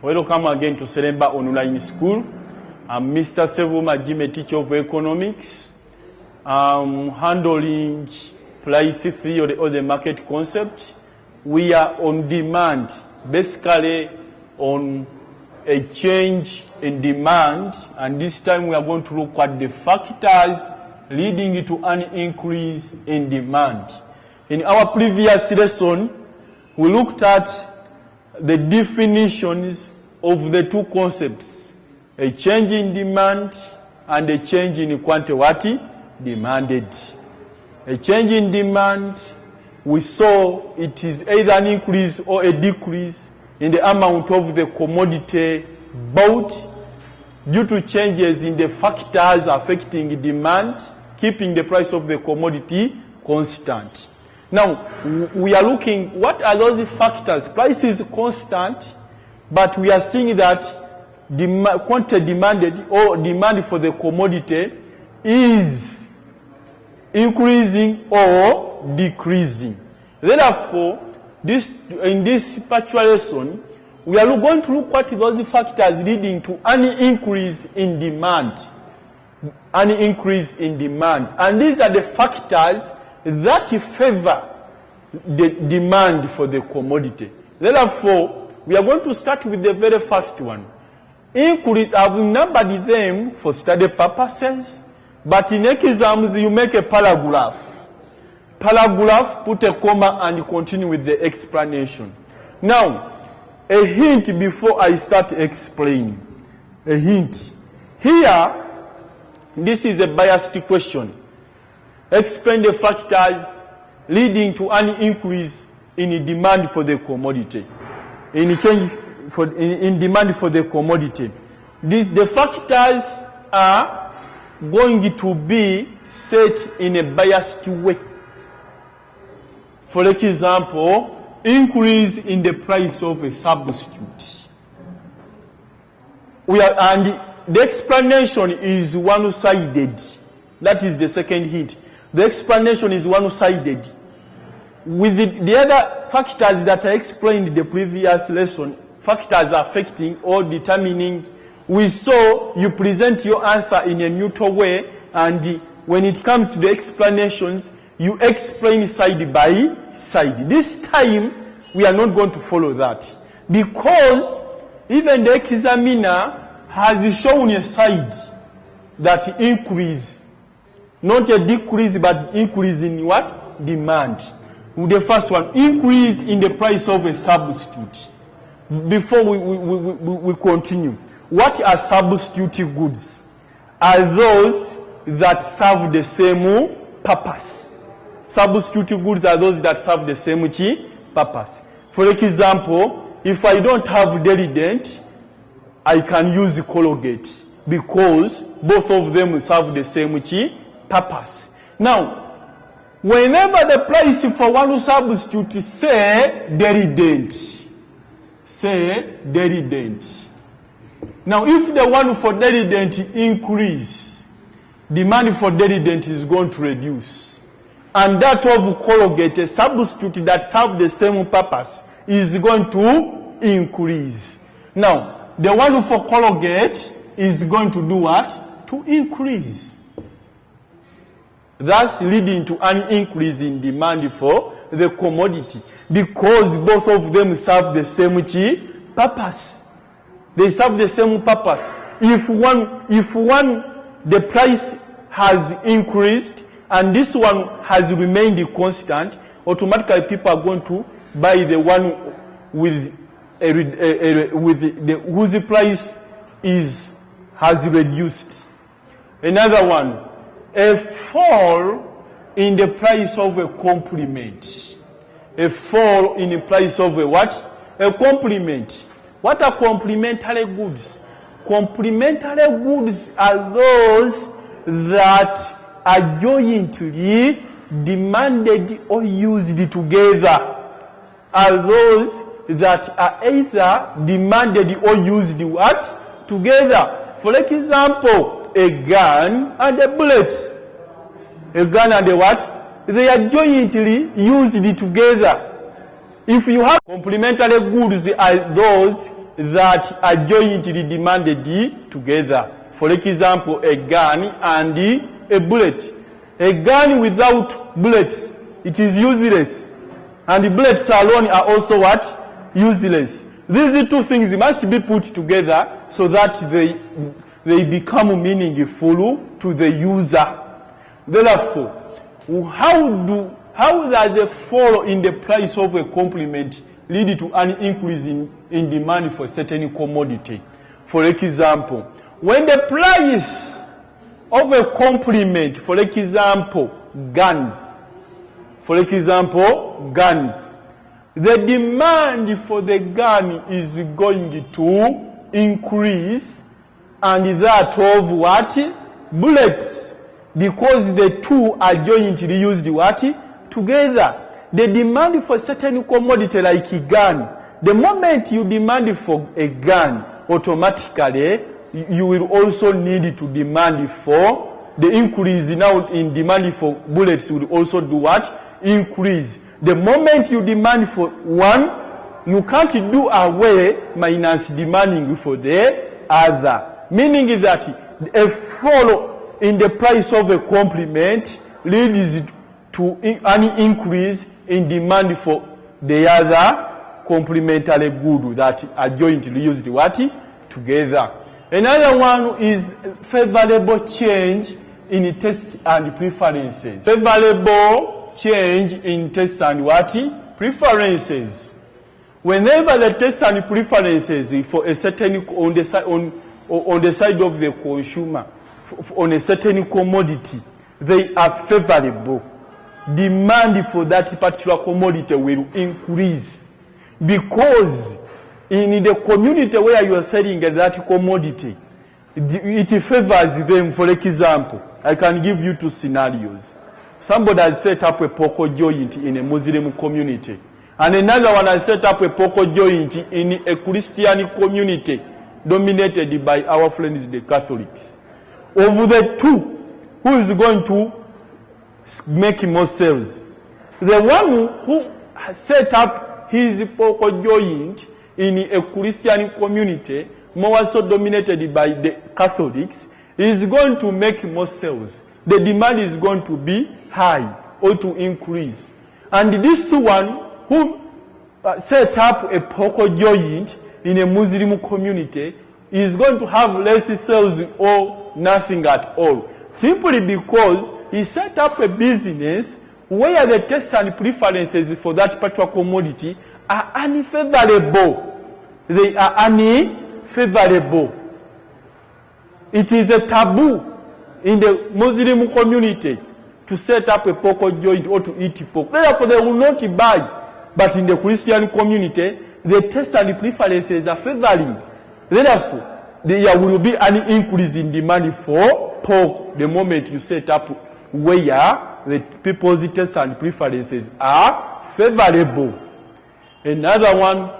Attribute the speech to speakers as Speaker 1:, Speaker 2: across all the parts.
Speaker 1: Welcome again to Seremba Online School. I'm Mr. Sevuma Jime, teacher of economics. I'm handling price theory or the market concept. We are on demand, basically on a change in demand, and this time we are going to look at the factors leading to an increase in demand. In our previous lesson, we looked at the definitions of the two concepts, a change in demand and a change in quantity demanded. A change in demand, we saw it is either an increase or a decrease in the amount of the commodity bought due to changes in the factors affecting demand, keeping the price of the commodity constant. Now, we are looking, what are those factors? Price is constant, but we are seeing that quantity demanded or demand for the commodity is increasing or decreasing. Therefore, in this particular lesson, we are going to look at those factors leading to an increase in demand. An increase in demand. And these are the factors that favor the demand for the commodity. Therefore, we are going to start with the very first one. Increase, I've numbered them for study purposes, but in exams you make a paragraph. Paragraph, put a comma and continue with the explanation. Now, a hint before I start explaining. A hint. Here, this is a biased question. Explain the factors leading to an increase in demand for the commodity. In demand for the commodity. The factors are going to be set in a biased way. For example, increase in the price of a substitute. And the explanation is one-sided. That is the second hint. The explanation is one-sided. With the other factors that I explained in the previous lesson, factors affecting or determining, we saw you present your answer in a neutral way, and when it comes to the explanations, you explain side by side. This time, we are not going to follow that, because even the examiner has shown a side that increase, not a decrease, but increase in what? Demand. The first one, increase in the price of a substitute. Before we continue, what are substitute goods? Are those that serve the same purpose. Substitute goods are those that serve the same purpose. For example, if I don't have Derident, I can use Colgate, because both of them serve the same purpose. Now, whenever the price for one substitute, say Derident. Say Derident. Now, if the one for Derident increase, demand for Derident is going to reduce. And that of Colgate, a substitute that serves the same purpose, is going to increase. Now, the one for Colgate is going to do what? To increase. Thus leading to an increase in demand for the commodity, because both of them serve the same purpose. They serve the same purpose. If one, the price has increased and this one has remained constant, automatically people are going to buy the one with whose price has reduced. Another one, a fall in the price of a complement. A fall in the price of a what? A complement. What are complementary goods? Complementary goods are those that are jointly demanded or used together. Are those that are either demanded or used what? Together. For example, a gun and a bullet. A gun and a what? They are jointly used together. If you have complementary goods, are those that are jointly demanded together. For example, a gun and a bullet. A gun without bullets, it is useless. And the bullets alone are also what? Useless. These two things must be put together so that they become meaningful to the user. Therefore, how does a fall in the price of a complement lead to an increase in demand for certain commodity? For example, when the price of a complement, for example, guns, the demand for the gun is going to increase, and that of what? Bullets. Because the two are jointly used what? Together. The demand for certain commodity like a gun, the moment you demand for a gun, automatically you will also need to demand for the increase now in demand for bullets will also do what? Increase. The moment you demand for one, you can't do away minus demanding for the other. Meaning that a fall in the price of a complement leads to an increase in demand for the other complementary good that are jointly used what? Together. Another one is favorable change in taste and preferences. Favorable change in taste and what? Preferences. Whenever the taste and preferences for a certain on the side of the consumer, on a certain commodity, they are favorable. Demand for that particular commodity will increase because in the community where you are selling that commodity, it favors them. For example, I can give you two scenarios. Somebody has set up a pork joint in a Muslim community, and another one has set up a pork joint in a Christian community dominated by our friends the Catholics. Of the two, who is going to make more sales? The one who set up his pork joint in a Christian community, more so dominated by the Catholics, is going to make more sales. The demand is going to be high or to increase. And this one who set up a pork joint in a Muslim community is going to have less sales or nothing at all. Simply because he set up a business where the tastes and preferences for that particular commodity are unfavorable. They are unfavorable. It is a taboo in the Muslim community to set up a pork joint or to eat pork. Therefore, they will not buy. But in the Christian community, the taste and preferences are favoring. Therefore, there will be an increase in demand for pork the moment you set up where the people's tastes and preferences are favorable. Another one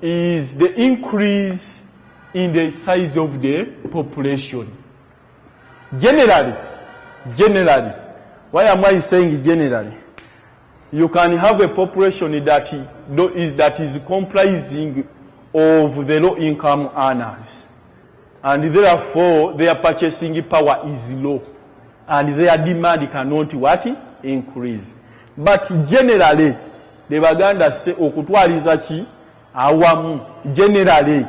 Speaker 1: is the increase in the size of the population. Generally, why am I saying generally? You can have a population that is comprising of the low-income earners, and therefore their purchasing power is low, and their demand cannot what? Increase. But generally, the Baganda say okutwaliza ki awamu. Generally,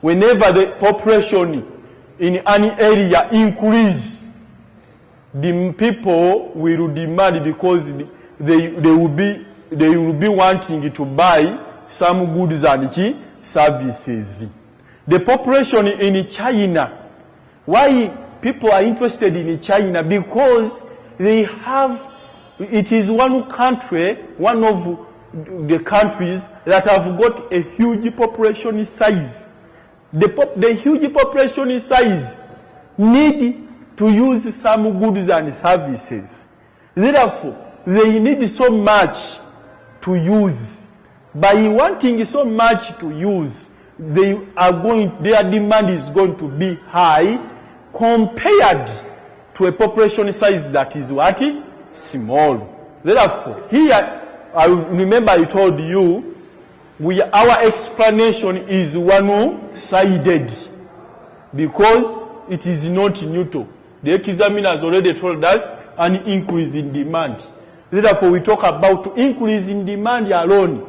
Speaker 1: whenever the population in any area increase, the people will demand because they will be wanting to buy some goods and services. The population in China, why people are interested in China? Because it is one country, one of the countries that have got a huge population size. The huge population size need to use some goods and services. Therefore, they need so much to use. By wanting so much to use, their demand is going to be high compared to a population size that is what? Small. Therefore, here, I remember I told you, our explanation is one-sided because it is not neutral. The examiner has already told us an increase in demand. Therefore, we talk about increase in demand alone.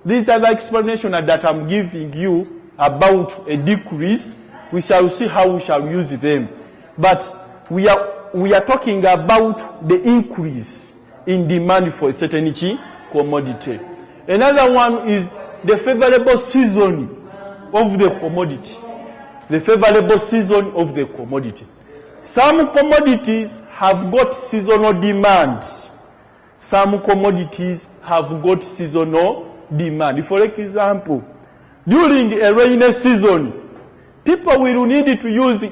Speaker 1: These are the explanations that I'm giving you about a decrease. We shall see how we shall use them. But we are talking about the increase in demand for a certain commodity. Another one is the favorable season of the commodity. The favorable season of the commodity. Some commodities have got seasonal demand. Some commodities have got seasonal demand. For example, during a rainy season, people will need to use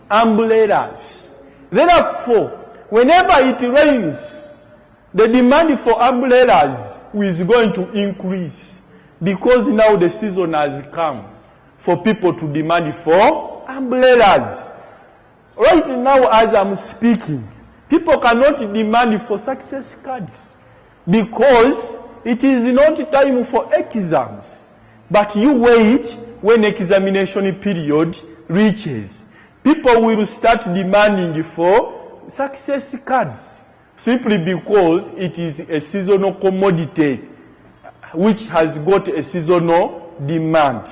Speaker 1: umbrellas. Therefore, whenever it rains, the demand for umbrellas is going to increase because now the season has come for people to demand for umbrellas. Right now, as I'm speaking, people cannot demand for success cards because it is not time for exams. But you wait when examination period reaches. People will start demanding for success cards simply because it is a seasonal commodity which has got a seasonal demand.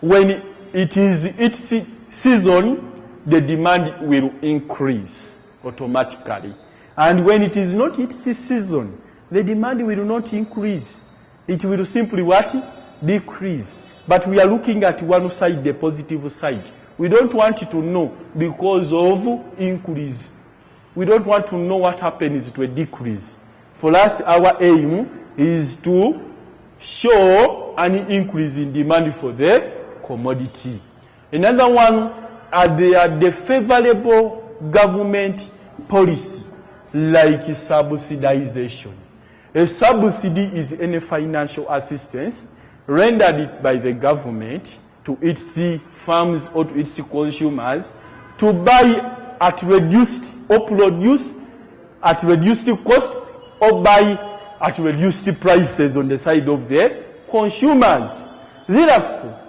Speaker 1: When it is its season, the demand will increase automatically. And when it is not its season, the demand will not increase. It will simply what? Decrease. But we are looking at one side, the positive side. We don't want to know because of increase. We don't want to know what happens to a decrease. For us, our aim is to show an increase in demand for the commodity. Another one are the favorable government policy, like subsidization. A subsidy is any financial assistance rendered by the government to its farms or to its consumers to buy at reduced or produce at reduced costs or buy at reduced prices on the side of the consumers. Therefore,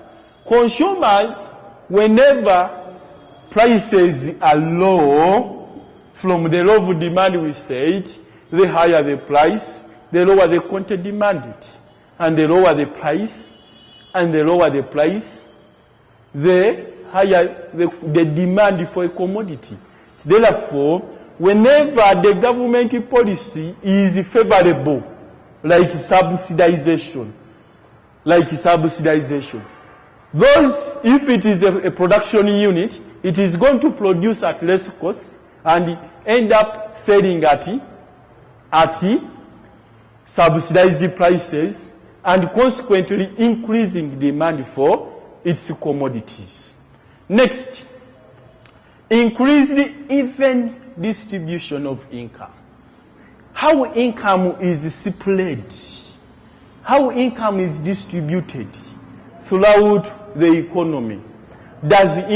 Speaker 1: consumers, whenever prices are low, from the low of demand we said, the higher the price, the lower the quantity demanded. And the lower the price, the higher the demand for a commodity. Therefore, whenever the government policy is favorable, like subsidization, those, if it is a production unit, it is going to produce at less cost and end up selling at subsidized prices and consequently increasing demand for its commodities. Next, increase the even distribution of income. How income is spread, how income is distributed throughout the economy. Does the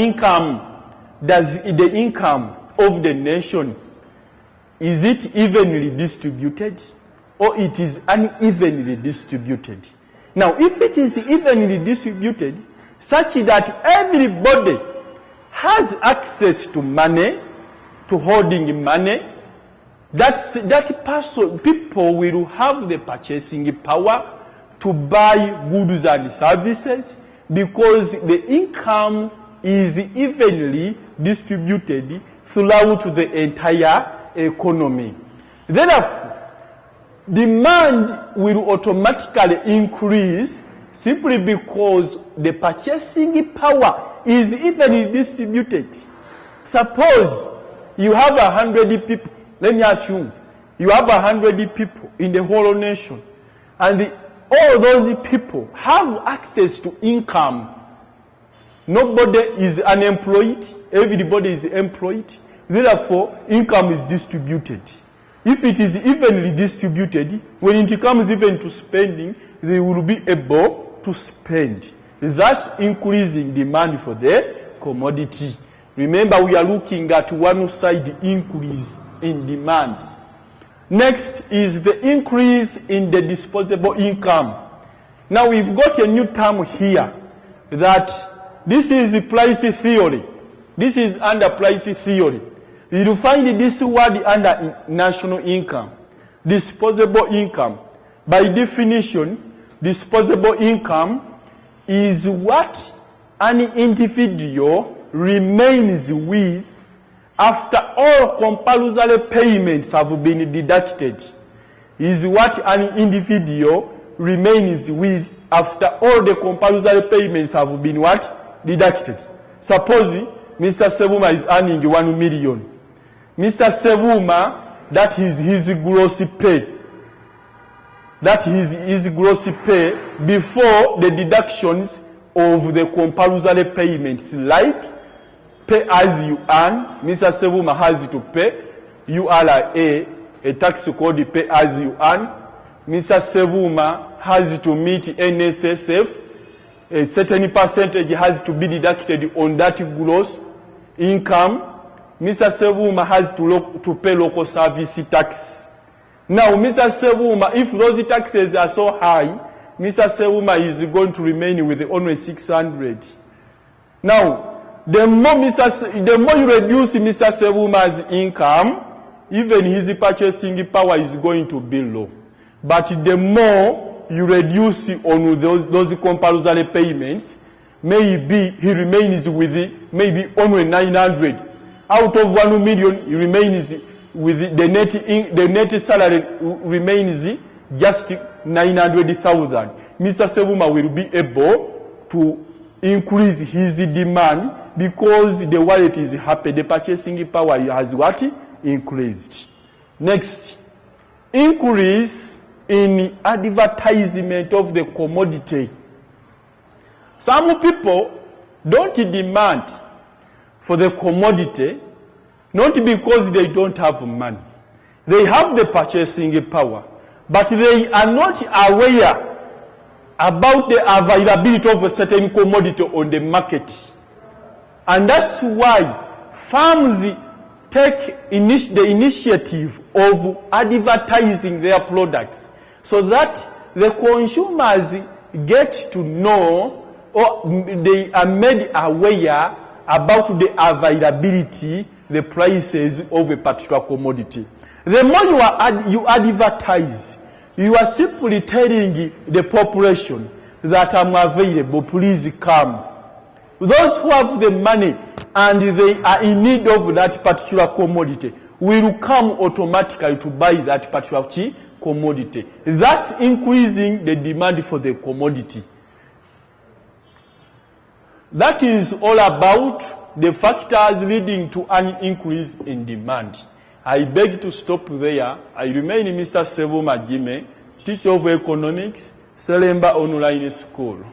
Speaker 1: income of the nation, is it evenly distributed or it is unevenly distributed? Now, if it is evenly distributed such that everybody has access to money, to holding money, people will have the purchasing power to buy goods and services because the income is evenly distributed throughout the entire economy. Therefore, demand will automatically increase simply because the purchasing power is evenly distributed. Suppose you have 100 people, let me assume, you have 100 people in the whole nation, and all those people have access to income. Nobody is unemployed, everybody is employed. Therefore, income is distributed. If it is evenly distributed, when it comes even to spending, they will be able to spend, thus increasing demand for the commodity. Remember, we are looking at one side increase in demand. Next is the increase in the disposable income. Now we've got a new term here that this is price theory. This is under price theory. You'll find this word under national income, disposable income. By definition, disposable income is what an individual remains with after all compulsory payments have been deducted. Is what an individual remains with after all the compulsory payments have been what? Deducted. Suppose Mr. Sebuma is earning 1 million. Mr. Sebuma, that is his gross pay. That is his gross pay before the deductions of the compulsory payments, like pay as you earn. Mr. Sebuma has to pay URA, a tax code, pay as you earn. Mr. Sebuma has to meet NSSF. A certain percentage has to be deducted on that gross income. Mr. Sebuma has to pay local service tax. Now, Mr. Sebuma, if those taxes are so high, Mr. Sebuma is going to remain with only 600. Now, the more you reduce Mr. Sebuma's income, even his purchasing power is going to be low. But the more you reduce on those compulsory payments, maybe he remains with maybe only 900. Out of 1 million, he remains with the net salary remains just 900,000. Mr. Sebuma will be able to increase his demand because the wallet is happy. The purchasing power has what? Increased. Next, increase in advertisement of the commodity. Some people don't demand for the commodity, not because they don't have money. They have the purchasing power, but they are not aware about the availability of a certain commodity on the market. And that's why firms take the initiative of advertising their products so that the consumers get to know, or they are made aware about the availability, the prices of a particular commodity. The more you advertise, you are simply telling the population that I'm available, please come. Those who have the money and they are in need of that particular commodity will come automatically to buy that particular commodity, thus increasing the demand for the commodity. That is all about the factors leading to an increase in demand. I beg to stop there. I remain Mr. Sebuma Jime, teacher of economics, Selemba Online School.